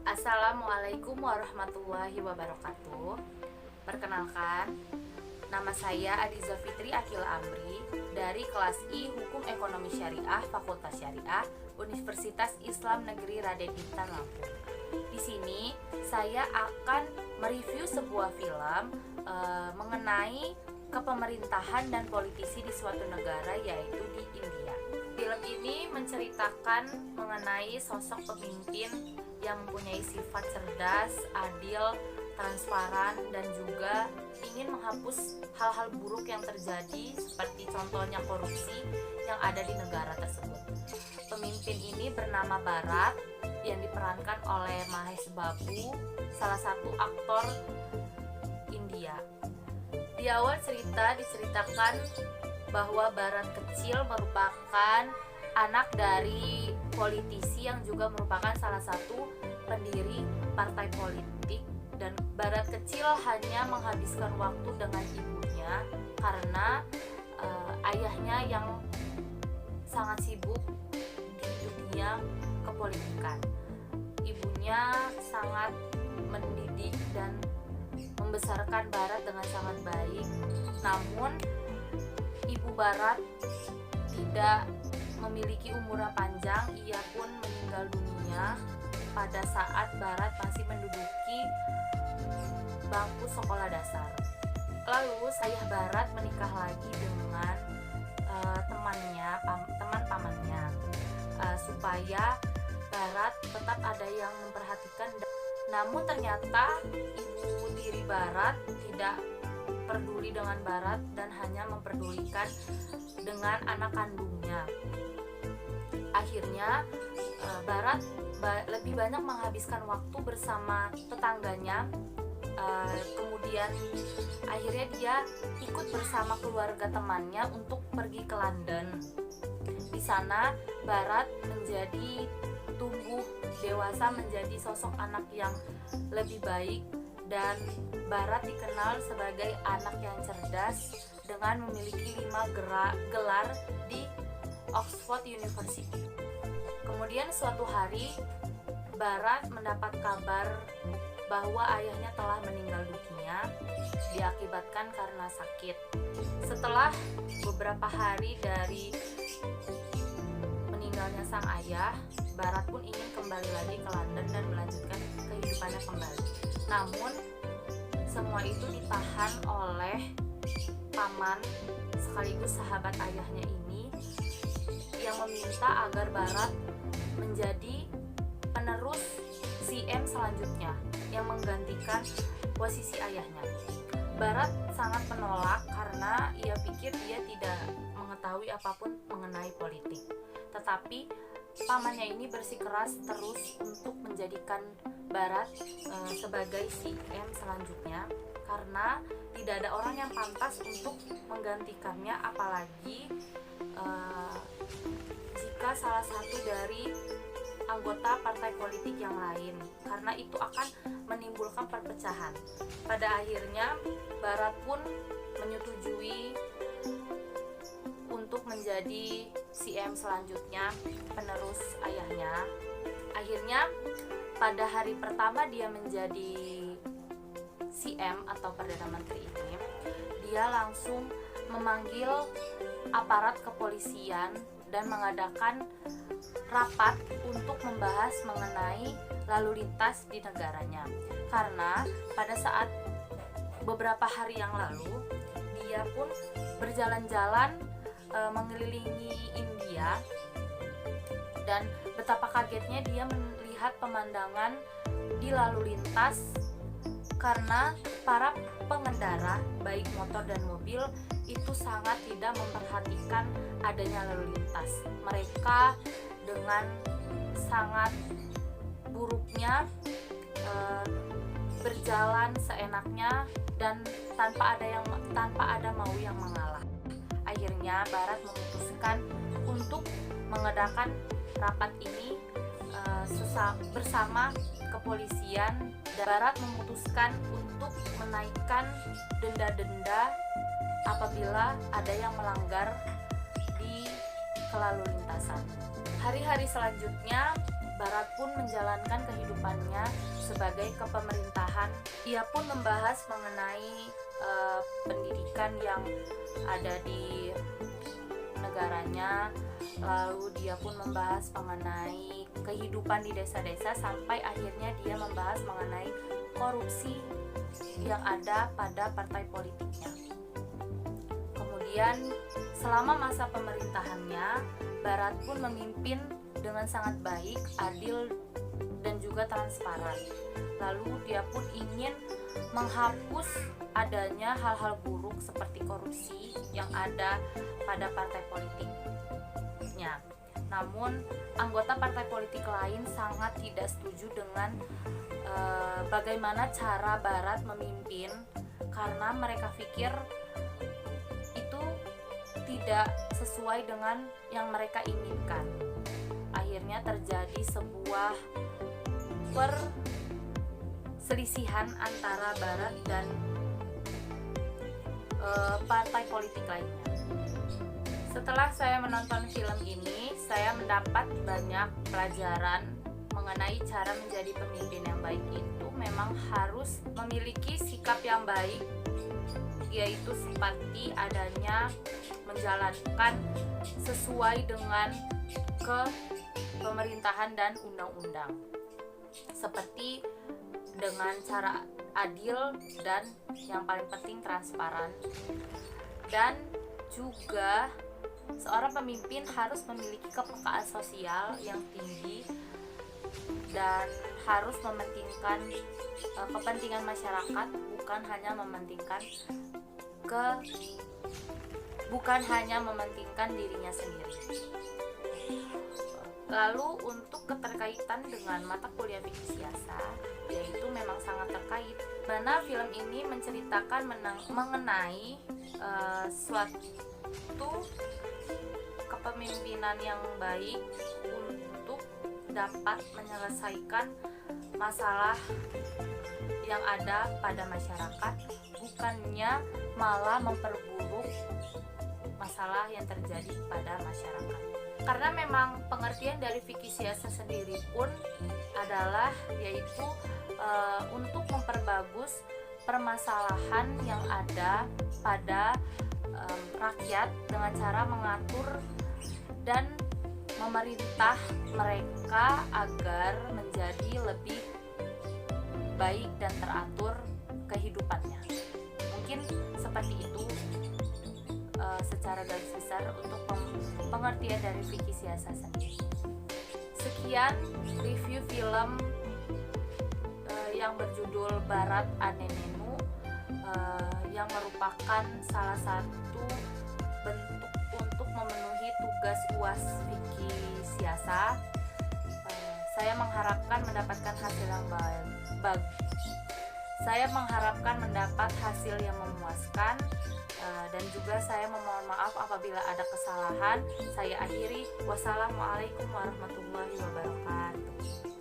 Assalamualaikum warahmatullahi wabarakatuh. Perkenalkan, nama saya Adiza Fitri Akil Amri dari kelas I Hukum Ekonomi Syariah Fakultas Syariah Universitas Islam Negeri Raden Intan Lampung. Di sini saya akan mereview sebuah film mengenai kepemerintahan dan politisi di suatu negara, yaitu di India. Film ini menceritakan mengenai sosok pemimpin yang mempunyai sifat cerdas, adil, transparan, dan juga ingin menghapus hal-hal buruk yang terjadi seperti contohnya korupsi yang ada di negara tersebut. Pemimpin ini bernama Bharat yang diperankan oleh Mahesh Babu, salah satu aktor India. Di awal cerita diceritakan bahwa Bharat kecil merupakan anak dari politisi yang juga merupakan salah satu pendiri partai politik, dan Bharat kecil hanya menghabiskan waktu dengan ibunya karena ayahnya yang sangat sibuk di dunia kepolitikan. Ibunya sangat mendidik dan membesarkan Bharat dengan sangat baik. Namun ibu Bharat tidak memiliki umur yang panjang, ia pun meninggal dunia pada saat Bharat masih menduduki bangku sekolah dasar. Lalu ayah Bharat menikah lagi dengan teman pamannya, supaya Bharat tetap ada yang memperhatikan. Namun ternyata ibu tiri Bharat tidak peduli dengan Bharat dan hanya memperdulikan dengan anak kandungnya. Akhirnya Bharat lebih banyak menghabiskan waktu bersama tetangganya. Kemudian akhirnya dia ikut bersama keluarga temannya untuk pergi ke London. Di sana Bharat menjadi tumbuh dewasa menjadi sosok anak yang lebih baik, dan Bharat dikenal sebagai anak yang cerdas dengan memiliki 5 gelar di Oxford University. Kemudian suatu hari Bharat mendapat kabar bahwa ayahnya telah meninggal dunia diakibatkan karena sakit. Setelah beberapa hari dari meninggalnya sang ayah, Bharat pun ingin kembali lagi ke London dan melanjutkan kehidupannya kembali. Namun semua itu ditahan oleh paman sekaligus sahabat ayahnya ini yang meminta agar Bharat menjadi penerus CM selanjutnya yang menggantikan posisi ayahnya. Bharat sangat menolak karena ia pikir dia tidak mengetahui apapun mengenai politik. Tetapi pamannya ini bersikeras terus untuk menjadikan Bharat sebagai CM selanjutnya, karena tidak ada orang yang pantas untuk menggantikannya, apalagi jika salah satu dari anggota partai politik yang lain, karena itu akan menimbulkan perpecahan. Pada akhirnya Bharat pun menyetujui untuk menjadi CM selanjutnya, penerus ayahnya. Akhirnya pada hari pertama dia menjadi CM atau Perdana Menteri ini, dia langsung memanggil aparat kepolisian dan mengadakan rapat untuk membahas mengenai lalu lintas di negaranya. Karena pada saat beberapa hari yang lalu dia pun berjalan-jalan mengelilingi India, dan betapa kagetnya dia melihat pemandangan di lalu lintas karena para pengendara baik motor dan mobil itu sangat tidak memperhatikan adanya lalu lintas. Mereka dengan sangat buruknya berjalan seenaknya dan tanpa ada mau yang mengalah. Akhirnya Bharat memutuskan untuk mengadakan rapat ini bersama kepolisian. Bharat memutuskan untuk menaikkan denda-denda apabila ada yang melanggar di kelalu lintasan. Hari-hari selanjutnya Barat pun menjalankan kehidupannya sebagai kepemerintahan. Ia pun membahas mengenai pendidikan yang ada di negaranya, lalu dia pun membahas mengenai kehidupan di desa-desa, sampai akhirnya dia membahas mengenai korupsi yang ada pada partai politiknya. Kemudian selama masa pemerintahannya, Barat pun memimpin dengan sangat baik, adil, dan juga transparan. Lalu dia pun ingin menghapus adanya hal-hal buruk seperti korupsi yang ada pada partai politiknya. Namun anggota partai politik lain sangat tidak setuju dengan bagaimana cara Barat memimpin, karena mereka pikir itu tidak sesuai dengan yang mereka inginkan. Akhirnya terjadi sebuah perselisihan antara Barat dan partai politik lainnya. Setelah saya menonton film ini, saya mendapat banyak pelajaran mengenai cara menjadi pemimpin yang baik. Itu memang harus memiliki sikap yang baik, yaitu seperti adanya menjalankan sesuai dengan pemerintahan dan undang-undang, seperti dengan cara adil dan yang paling penting transparan. Dan juga seorang pemimpin harus memiliki kepekaan sosial yang tinggi dan harus mementingkan kepentingan masyarakat, bukan hanya mementingkan dirinya sendiri. Lalu untuk keterkaitan dengan mata kuliah fikih siasat, yaitu memang sangat terkait, mana film ini menceritakan mengenai suatu kepemimpinan yang baik untuk dapat menyelesaikan masalah yang ada pada masyarakat, bukannya malah memperburuk masalah yang terjadi pada masyarakat. Karena memang pengertian dari fikih siasat sendiri pun adalah yaitu untuk memperbagus permasalahan yang ada pada rakyat dengan cara mengatur dan memerintah mereka agar menjadi lebih baik dan teratur kehidupannya. Mungkin seperti itu secara garis besar untuk pengertian dari fikih siasat sendiri. Sekian review film yang berjudul Barat Ane Nenu, yang merupakan salah satu bentuk untuk memenuhi tugas UAS fikih siasat. Saya mengharapkan mendapatkan hasil yang Saya mengharapkan mendapat hasil yang memuaskan, dan juga saya memohon maaf apabila ada kesalahan. Saya akhiri. Wassalamualaikum warahmatullahi wabarakatuh.